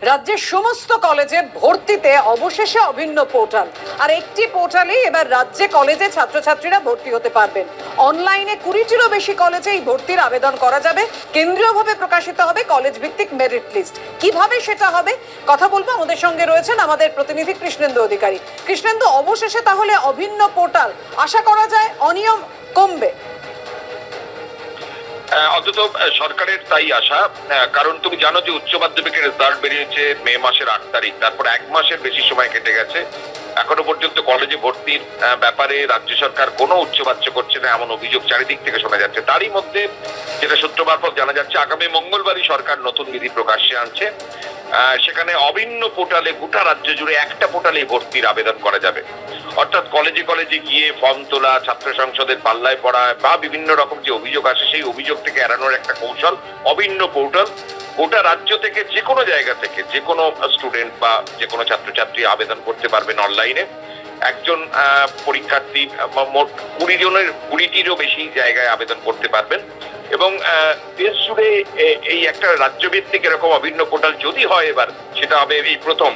রাজ্যের সমস্ত কলেজে ভর্তিতে অবশেষে অভিন্ন পোর্টাল, আর একটি পোর্টালেই এবার রাজ্যে কলেজে ছাত্রছাত্রীরা ভর্তি হতে পারবেন। অনলাইনে 20টিরও বেশি কলেজে এই ভর্তির আবেদন করা যাবে। কেন্দ্রীয়ভাবে প্রকাশিত হবে কলেজ ভিত্তিক মেরিট লিস্ট। কিভাবে সেটা হবে কথা বলবো, আমাদের সঙ্গে রয়েছেন আমাদের প্রতিনিধি কৃষ্ণেন্দু অধিকারী। কৃষ্ণেন্দু, অবশেষে তাহলে অভিন্ন পোর্টাল, আশা করা যায় অনিয়ম কমবে? অন্তত সরকারের তাই আশা, কারণ তুমি জানো যে উচ্চ মাধ্যমিকের রেজাল্ট বেরিয়েছে মে মাসের 8 তারিখ, তারপর 1 মাসের বেশি সময় কেটে গেছে। এখনো পর্যন্ত কলেজে ভর্তির ব্যাপারে রাজ্য সরকার কোনো উচ্চবাচ্য করছে না, এমন অভিযোগ চারিদিক থেকে শোনা যাচ্ছে। তারই মধ্যে যেটা সূত্র মারফত জানা যাচ্ছে, আগামী মঙ্গলবারই সরকার নতুন বিধি প্রকাশ্যে আনছে। সেখানে অভিন্ন পোর্টালে গোটা রাজ্য জুড়ে একটা পোর্টালে ভর্তির আবেদন করা যাবে। অর্থাৎ কলেজে কলেজে গিয়ে ফর্ম তোলা, ছাত্র সংসদের পাল্লায় পড়া বা বিভিন্ন রকম যে অভিযোগ আসে সেই অভিযোগ থেকে এড়ানোর একটা কৌশল অভিন্ন পোর্টাল। গোটা রাজ্য থেকে যে কোনো জায়গা থেকে যে কোনো স্টুডেন্ট বা যে কোনো ছাত্রছাত্রী আবেদন করতে পারবেন অনলাইনে। একজন পরীক্ষার্থী মোট 20টিরও বেশি জায়গায় আবেদন করতে পারবেন। এবং দেশ জুড়ে এই একটা রাজ্যভিত্তিক এরকম অভিন্ন পোর্টাল যদি হয় এবার, সেটা হবে এই প্রথম।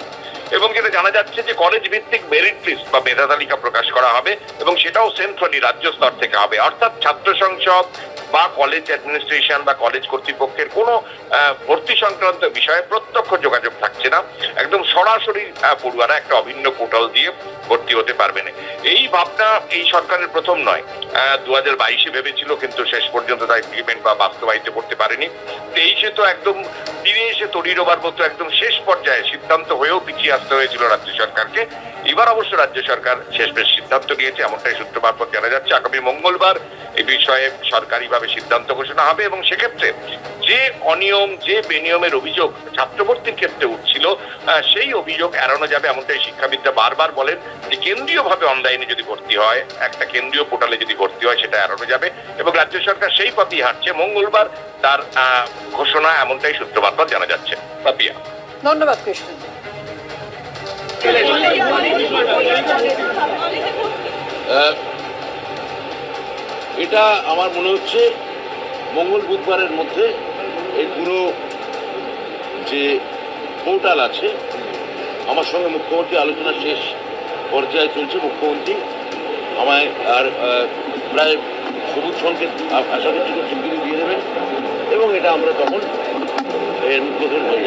এবং যেটা জানা যাচ্ছে যে কলেজ ভিত্তিক মেরিট লিস্ট বা মেধা তালিকা প্রকাশ করা হবে এবং সেটাও সেন্ট্রালি রাজ্য স্তর থেকে হবে। অর্থাৎ ছাত্র সংসদ বা কলেজ অ্যাডমিনিস্ট্রেশন বা কলেজ কর্তৃপক্ষের কোনো ভর্তি সংক্রান্ত বিষয়ে প্রত্যক্ষ যোগাযোগ থাকছে না, একদম সরাসরি পড়ুয়ারা একটা অভিন্ন পোর্টাল দিয়ে ভর্তি হতে পারবেন। এই ভাবনা এই সরকারের প্রথম নয়, 2022-এ ভেবেছিল, কিন্তু শেষ পর্যন্ত তা ইমপ্লিমেন্ট বা বাস্তবায়িত করতে পারেনি। 23-এ তো একদম তীরে এসে তড়িরোবার মতো একদম শেষ পর্যায়ে সিদ্ধান্ত হয়েও পিছিয়ে আসতে হয়েছিল রাজ্য সরকারকে। এবার অবশ্য রাজ্য সরকার শেষমেশ সিদ্ধান্ত নিয়েছে, এমনটাই সূত্র মারফত জানা যাচ্ছে। আগামী মঙ্গলবার এই বিষয়ে সরকারিভাবে সিদ্ধান্ত ঘোষণা হবে এবং সেক্ষেত্রে যে অনিয়ম যে বেনিয়মের অভিযোগ ছাত্রভর্তির ক্ষেত্রে উঠছিল সেই অভিযোগ এড়ানো যাবে, এমনটাই শিক্ষাবিদরা বারবার বলেন যে কেন্দ্রীয়ভাবে অনলাইনে যদি ভর্তি হয়, একটা কেন্দ্রীয় পোর্টালে যদি ভর্তি হয়, সেটা এড়ানো যাবে এবং রাজ্য সরকার সেই পথেই হাঁটছে। মঙ্গলবার তার ঘোষণা, এমনটাই সূত্র মারফত জানা যাচ্ছে। পাপিয়া, ধন্যবাদ কৃষ্ণ। এটা আমার মনে হচ্ছে মঙ্গল বুধবারের মধ্যে এই পুরো যে পোর্টাল আছে, আমার সঙ্গে মুখ্যমন্ত্রী আলোচনা শেষ পর্যায়ে চলছে। মুখ্যমন্ত্রী আমায় আর প্রায় সবুজ সংকেত আশা করছি স্বীকৃতি দিয়ে দেবেন এবং এটা আমরা তখন এর উদ্বোধন হয়ে যাবে।